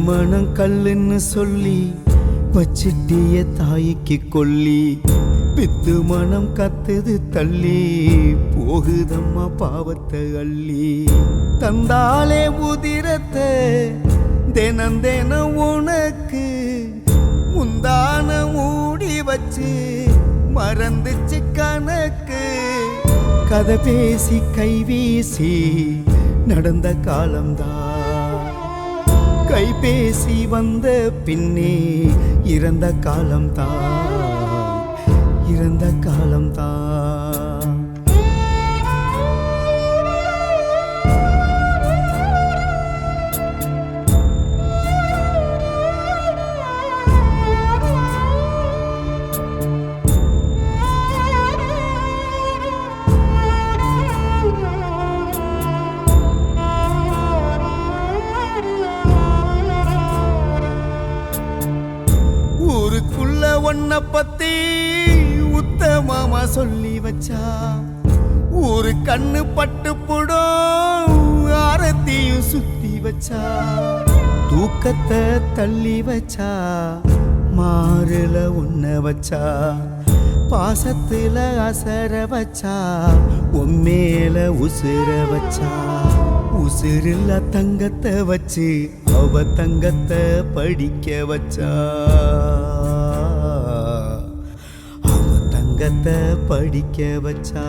மனம் கல்லுன்னு சொல்லி வச்சிட்டிய தாய்க்கு கொல்லி பித்து மனம் கத்துது தள்ளி போகுதம்மா பாவத்தை அள்ளி தந்தாலே உதிரத்தை தினம் தினம் உனக்கு முந்தான மூடி வச்சு மறந்துச்சு கணக்கு கதை பேசி கைவீசி நடந்த காலம்தான் கைபேசி வந்த பின்னே இறந்த காலம்தான் இறந்த காலம்தான் ஊருக்குள்ள ஒன்ன பத்தி உத்தமமா சொல்லி வச்சா ஊரு கண்ணு பட்டு புடும் ஆரத்தியும் சுத்தி வச்சா தூக்கத்தை தள்ளி வச்சா மாறுல உன்ன வச்சா பாசத்துல அசர வச்சா உம்மேல உசுர வச்சா உசுரில்ல தங்கத்தை வச்சு அவ தங்கத்தை படிக்க வச்சா அவ தங்கத்தை படிக்க வச்சா